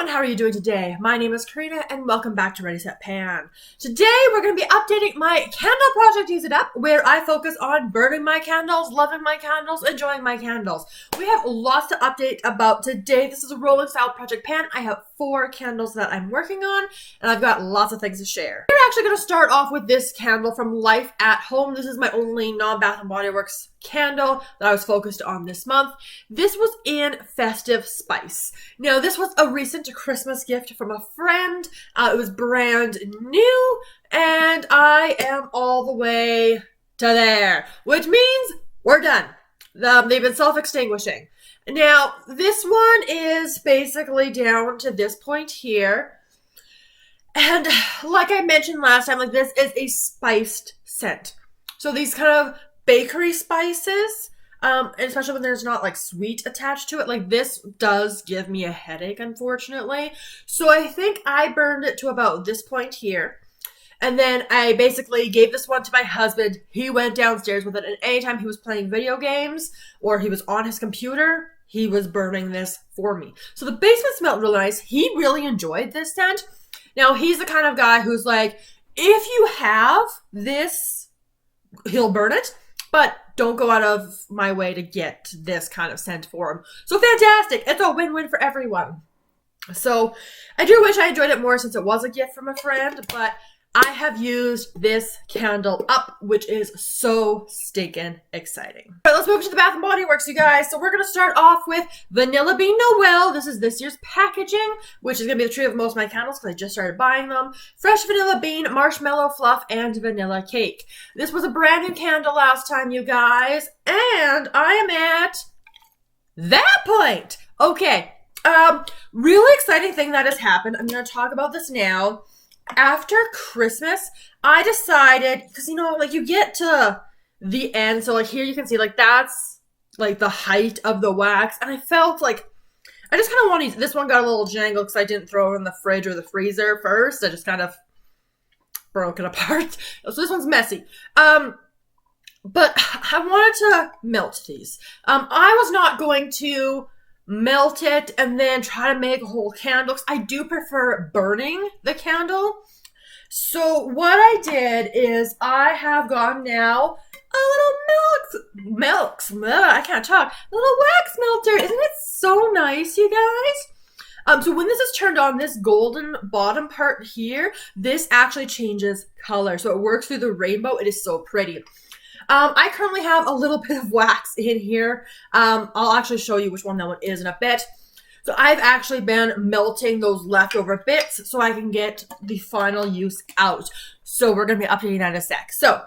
everyone, how are you doing today? My name is Karina and welcome back to Ready Set Pan. Today we're going to be updating my candle project Use It Up, where I focus on burning my candles, loving my candles, enjoying my candles. We have lots to update about today. This is a rolling style project pan. I have 4 candles that I'm working on and I've got lots of things to share. We're actually going to start off with this candle from Life at Home. This is my only non-Bath & Body Works candle that I was focused on this month. This was in Festive Spice. Now this was a recent Christmas gift from a friend. It was brand new and I am all the way to there, which means we're done. They've been self-extinguishing. Now this one is basically down to this point here. And like I mentioned last time, like this is a spiced scent. So these kind of bakery spices, and especially when there's not like sweet attached to it, like this does give me a headache, unfortunately. So I think I burned it to about this point here. And then I basically gave this one to my husband. He went downstairs with it, and anytime he was playing video games or he was on his computer, he was burning this for me. So the basement smelled really nice. He really enjoyed this scent. Now he's the kind of guy who's like, if you have this, he'll burn it. But don't go out of my way to get this kind of scent for him. So fantastic. It's a win-win for everyone. So I do wish I enjoyed it more since it was a gift from a friend, but I have used this candle up, which is so stinking exciting. All right, let's move to the Bath & Body Works, you guys. So we're going to start off with Vanilla Bean Noel. This is this year's packaging, which is going to be the truth of most of my candles because I just started buying them. Fresh vanilla bean, marshmallow fluff, and vanilla cake. This was a brand new candle last time, you guys, and I am at that point. Okay, really exciting thing that has happened. I'm going to talk about this now. After Christmas, I decided, because, you know, like you get to the end, so like here you can see like that's like the height of the wax, and I felt like I just kind of wanted, this one got a little jangled because I didn't throw it in the fridge or the freezer first. I just kind of broke it apart. So this one's messy. But I wanted to melt these. I was not going to melt it and then try to make a whole candle, because I do prefer burning the candle. So what I did is I have gone now a little I can't talk, a little wax melter. Isn't it so nice, you guys? So when this is turned on, this golden bottom part here, this actually changes color. So it works through the rainbow. It is so pretty. I currently have a little bit of wax in here. I'll actually show you which one that one is in a bit. So I've actually been melting those leftover bits so I can get the final use out. So we're going to be updating that in a sec. So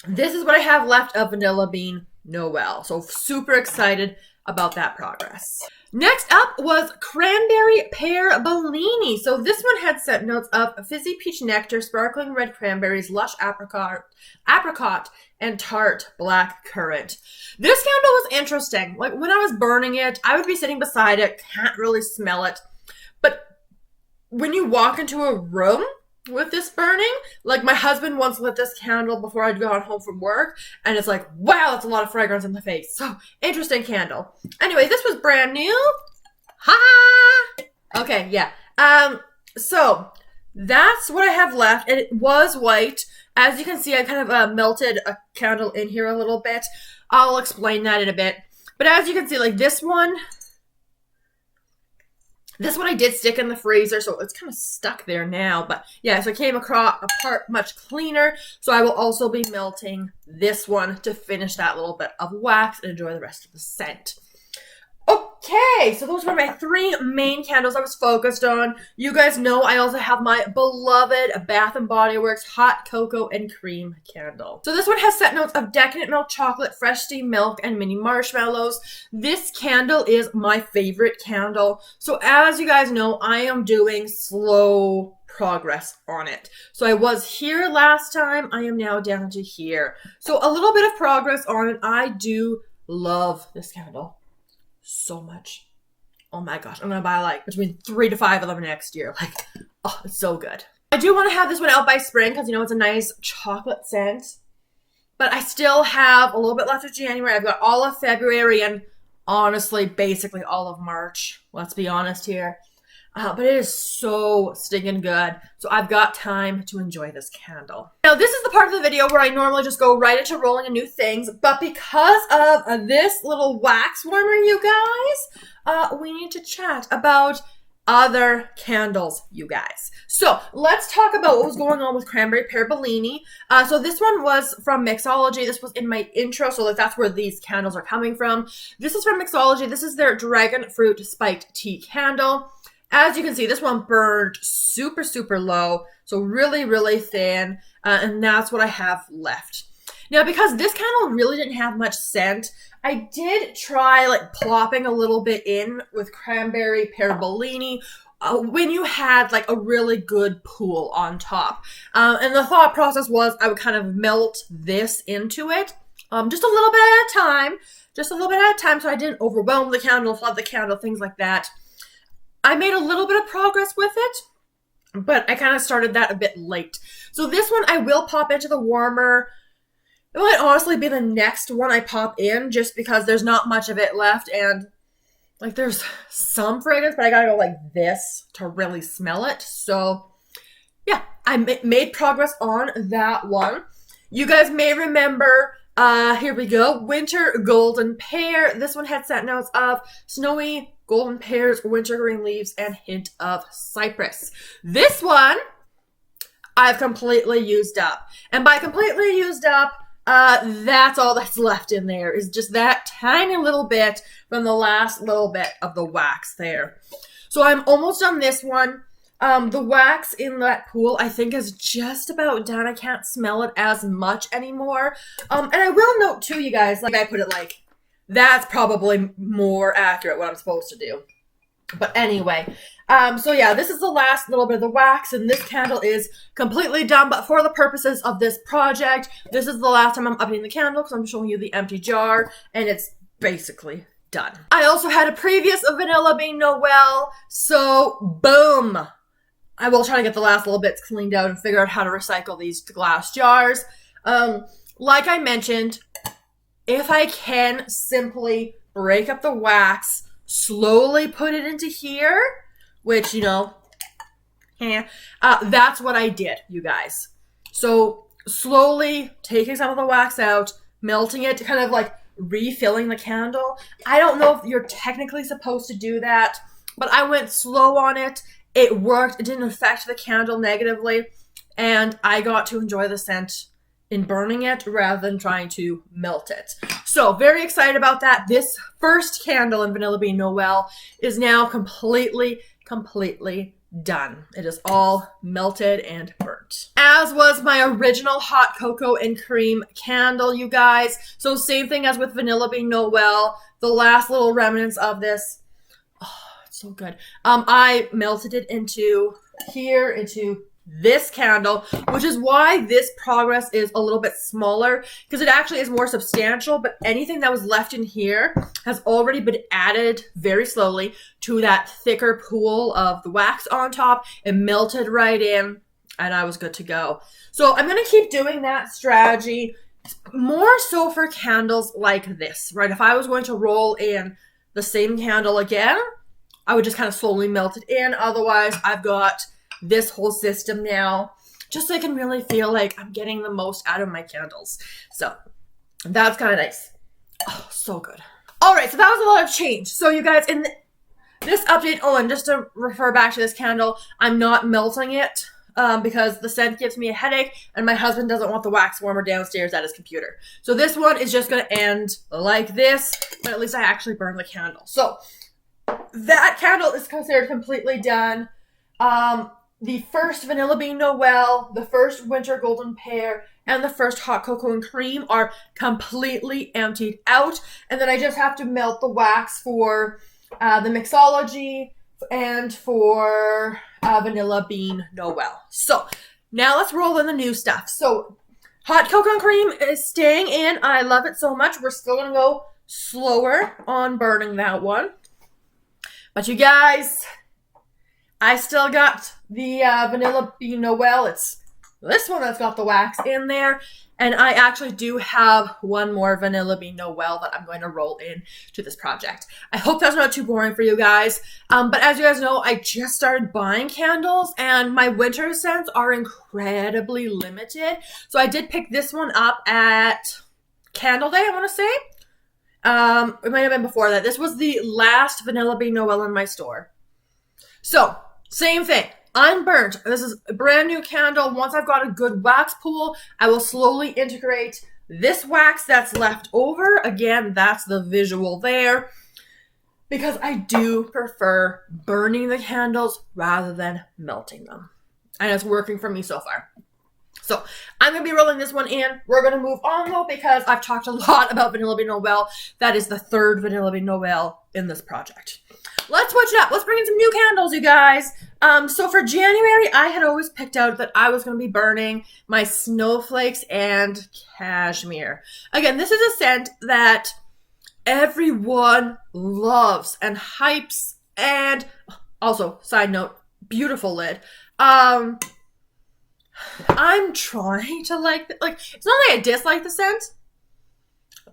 this is what I have left of Vanilla Bean Noel. So super excited about that progress. Next up was Cranberry Pear Bellini. So this one had scent notes of fizzy peach nectar, sparkling red cranberries, lush apricot, and tart black currant. This candle was interesting. Like when I was burning it, I would be sitting beside it, can't really smell it. But when you walk into a room with this burning, like my husband once lit this candle before I'd gone home from work, and it's like, wow, that's a lot of fragrance in the face. So interesting candle. Anyway, this was brand new. Ha! Okay, yeah. So that's what I have left, and it was white. As you can see, I kind of melted a candle in here a little bit. I'll explain that in a bit. But as you can see, like this one I did stick in the freezer, so it's kind of stuck there now. But yeah, so it came apart much cleaner. So I will also be melting this one to finish that little bit of wax and enjoy the rest of the scent. Okay, so those were my 3 main candles I was focused on. You guys know I also have my beloved Bath & Body Works Hot Cocoa and Cream candle. So this one has scent notes of decadent milk chocolate, fresh steamed milk, and mini marshmallows. This candle is my favorite candle. So as you guys know, I am doing slow progress on it. So I was here last time. I am now down to here. So a little bit of progress on it. I do love this candle so much. Oh my gosh, I'm gonna buy like between 3 to 5 of them next year. Like, oh, it's so good. I do want to have this one out by spring because, you know, it's a nice chocolate scent. But I still have a little bit left of January. I've got all of February and honestly, basically all of March. Let's be honest here. but it is so stinking good. So I've got time to enjoy this candle. Now, this is the part of the video where I normally just go right into rolling in new things, but because of this little wax warmer, you guys, we need to chat about other candles, you guys. So let's talk about what was going on with Cranberry, Pear, Bellini. So this one was from Mixology. This was in my intro, so that's where these candles are coming from. This is from Mixology. This is their Dragonfruit Spiked Tea Candle. As you can see, this one burned super, super low, so really, really thin, and that's what I have left. Now, because this candle really didn't have much scent, I did try like plopping a little bit in with Cranberry, Pear, Bellini when you had like a really good pool on top. And the thought process was I would kind of melt this into it just a little bit at a time, so I didn't overwhelm the candle, flood the candle, things like that. I made a little bit of progress with it, but I kind of started that a bit late. So this one I will pop into the warmer. It might honestly be the next one I pop in just because there's not much of it left and like there's some fragrance, but I gotta go like this to really smell it. So yeah, I made progress on that one. You guys may remember, here we go, Winter Golden Pear. This one had scent notes of snowy golden pears, wintergreen leaves, and hint of cypress. This one I've completely used up. And by completely used up, that's all that's left in there is just that tiny little bit from the last little bit of the wax there. So I'm almost on this one. The wax in that pool I think is just about done. I can't smell it as much anymore. And I will note too, you guys, like I put it like, that's probably more accurate what I'm supposed to do. But anyway, so yeah, this is the last little bit of the wax, and this candle is completely done. But for the purposes of this project, this is the last time I'm updating the candle because I'm showing you the empty jar, and it's basically done. I also had a previous Vanilla Bean Noel, so boom. I will try to get the last little bits cleaned out and figure out how to recycle these glass jars. Like I mentioned, if I can simply break up the wax, slowly put it into here, which, you know, that's what I did, you guys. So slowly taking some of the wax out, melting it, kind of like refilling the candle. I don't know if you're technically supposed to do that, but I went slow on it. It worked. It didn't affect the candle negatively, and I got to enjoy the scent in burning it rather than trying to melt it. So very excited about that. This first candle in Vanilla Bean Noel is now completely done. It is all melted and burnt. As was my original hot cocoa and cream candle, you guys. So same thing as with Vanilla Bean Noel. The last little remnants of this. Oh, it's so good. I melted it into here, into this candle, which is why this progress is a little bit smaller, because it actually is more substantial, but anything that was left in here has already been added very slowly to that thicker pool of the wax on top. It melted right in, and I was good to go. So I'm going to keep doing that strategy, more so for candles like this, right? If I was going to roll in the same candle again, I would just kind of slowly melt it in. Otherwise, I've got this whole system now, just so I can really feel like I'm getting the most out of my candles. So that's kind of nice. Oh, so good. All right, so that was a lot of change. So you guys, in this update, oh, and just to refer back to this candle, I'm not melting it because the scent gives me a headache, and my husband doesn't want the wax warmer downstairs at his computer. So this one is just going to end like this, but at least I actually burned the candle. So that candle is considered completely done. The first Vanilla Bean Noel, the first Winter Golden Pear, and the first Hot Cocoa and Cream are completely emptied out. And then I just have to melt the wax for the Mixology and for Vanilla Bean Noel. So now let's roll in the new stuff. So Hot Cocoa and Cream is staying in. I love it so much. We're still going to go slower on burning that one. But you guys, I still got the Vanilla Bean Noel. It's this one that's got the wax in there. And I actually do have one more Vanilla Bean Noel that I'm going to roll in to this project. I hope that's not too boring for you guys. But as you guys know, I just started buying candles and my winter scents are incredibly limited. So I did pick this one up at Candle Day, I want to say. It might have been before that. This was the last Vanilla Bean Noel in my store. So, same thing. Unburnt. This is a brand new candle. Once I've got a good wax pool, I will slowly integrate this wax that's left over. Again, that's the visual there. Because I do prefer burning the candles rather than melting them. And it's working for me so far. So I'm going to be rolling this one in. We're going to move on though because I've talked a lot about Vanilla Bean Noel. That is the third Vanilla Bean Noel in this project. Let's switch it up. Let's bring in some new candles, you guys. So for January, I had always picked out that I was going to be burning my Snowflakes and Cashmere. Again, this is a scent that everyone loves and hypes. And also, side note, beautiful lid. I'm trying to like, it's not like I dislike the scent,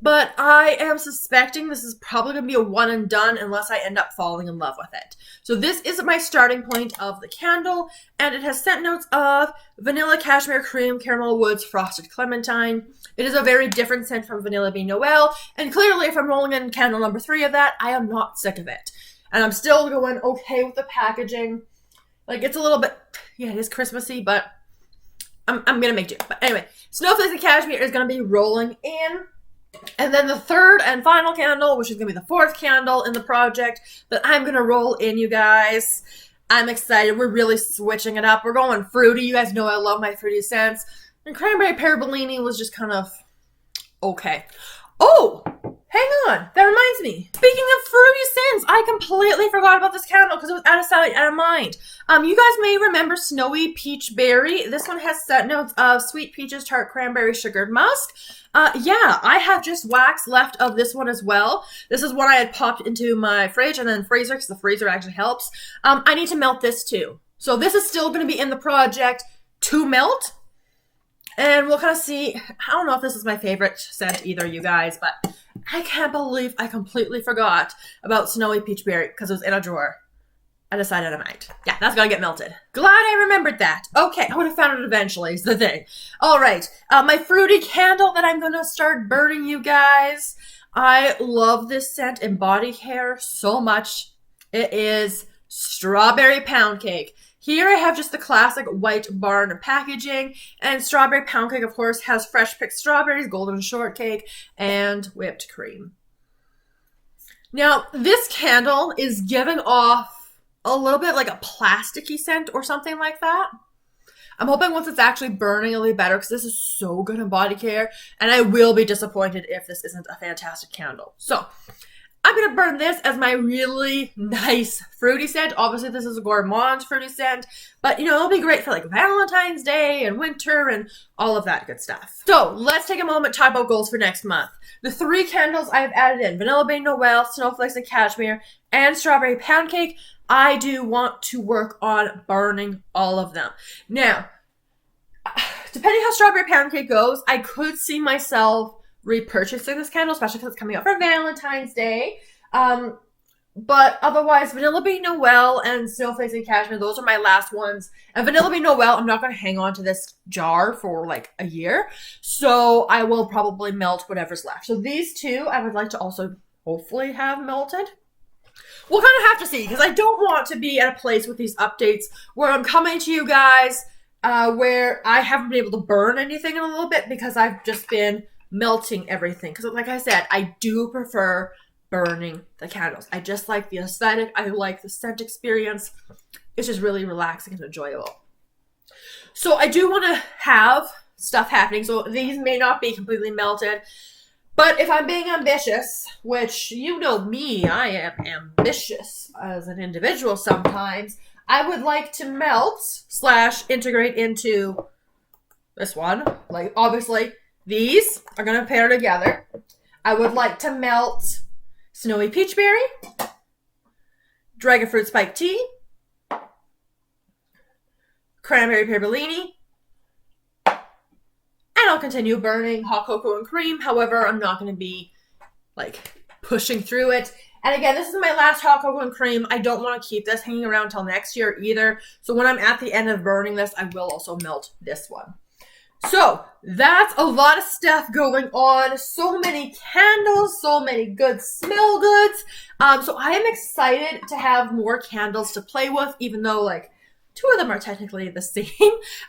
but I am suspecting this is probably going to be a one and done unless I end up falling in love with it. So this is my starting point of the candle, and it has scent notes of vanilla, cashmere, cream, caramel woods, frosted clementine. It is a very different scent from Vanilla Bean Noel, and clearly if I'm rolling in candle number 3 of that, I am not sick of it. And I'm still going okay with the packaging. Like, it's a little bit, yeah, it is Christmassy, but I'm going to make do. But anyway, Snowflakes and Cashmere is going to be rolling in. And then the third and final candle, which is going to be the 4th candle in the project that I'm going to roll in, you guys. I'm excited. We're really switching it up. We're going fruity. You guys know I love my fruity scents. And Cranberry, Pear, Bellini was just kind of okay. Oh, hang on. That reminds me. Speaking of fruity scents, I completely forgot about this candle because it was out of sight, out of mind. You guys may remember Snowy Peach Berry. This one has scent notes of sweet peaches, tart cranberry, sugared musk. Yeah, I have just wax left of this one as well. This is one I had popped into my fridge and then freezer because the freezer actually helps. I need to melt this too. So this is still going to be in the project to melt. And we'll kind of see. I don't know if this is my favorite scent either, you guys, but I can't believe I completely forgot about Snowy Peach Berry because it was in a drawer. I decided I might. Yeah, that's gonna get melted. Glad I remembered that. Okay, I would have found it eventually is the thing. All right, my fruity candle that I'm gonna start burning, you guys. I love this scent in body care so much. It is Strawberry Pound Cake. Here I have just the classic white barn packaging, and Strawberry Pound Cake, of course, has fresh picked strawberries, golden shortcake, and whipped cream. Now, this candle is giving off a little bit like a plasticky scent or something like that. I'm hoping once it's actually burning, it'll be better because this is so good in body care, and I will be disappointed if this isn't a fantastic candle. So, I'm going to burn this as my really nice fruity scent. Obviously, this is a gourmand fruity scent, but, you know, it'll be great for, like, Valentine's Day and winter and all of that good stuff. So, let's take a moment to talk about goals for next month. The 3 candles I have added in, Vanilla Bean Noel, Snowflakes and Cashmere, and Strawberry Pound Cake, I do want to work on burning all of them. Now, depending how Strawberry Pound Cake goes, I could see myself repurchasing this candle, especially because it's coming out for Valentine's Day. But otherwise, Vanilla Bean Noel and Snowflakes and Cashmere, those are my last ones. And Vanilla Bean Noel, I'm not going to hang on to this jar for like a year. So I will probably melt whatever's left. So these 2, I would like to also hopefully have melted. We'll kind of have to see because I don't want to be at a place with these updates where I'm coming to you guys where I haven't been able to burn anything in a little bit because I've just been melting everything. Because like I said, I do prefer burning the candles. I just like the aesthetic. I like the scent experience. It's just really relaxing and enjoyable. So I do want to have stuff happening. So these may not be completely melted. But if I'm being ambitious, which you know me, I am ambitious as an individual sometimes, I would like to melt / integrate into this one. Like, obviously, these are going to pair together. I would like to melt Snowy Peach Berry, Dragonfruit Spiked Tea, Cranberry Pear Bellini, I'll continue burning hot cocoa and cream. However, I'm not going to be like pushing through it. And again, this is my last hot cocoa and cream. I don't want to keep this hanging around until next year either. So when I'm at the end of burning this, I will also melt this one. So that's a lot of stuff going on. So many candles, so many good smell goods. So I am excited to have more candles to play with, even though like 2 of them are technically the same.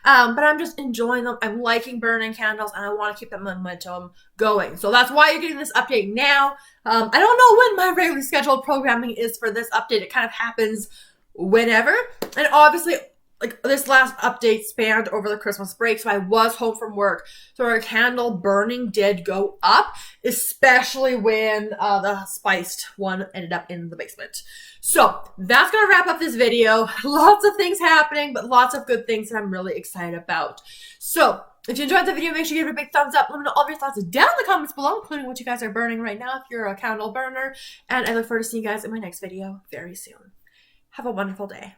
But I'm just enjoying them. I'm liking burning candles and I want to keep that momentum going. So that's why you're getting this update now. I don't know when my regularly scheduled programming is for this update. It kind of happens whenever. And obviously, like this last update spanned over the Christmas break, so I was home from work. So our candle burning did go up, especially when the spiced one ended up in the basement. So that's going to wrap up this video. Lots of things happening, but lots of good things that I'm really excited about. So if you enjoyed the video, make sure you give it a big thumbs up. Let me know all of your thoughts down in the comments below, including what you guys are burning right now if you're a candle burner. And I look forward to seeing you guys in my next video very soon. Have a wonderful day.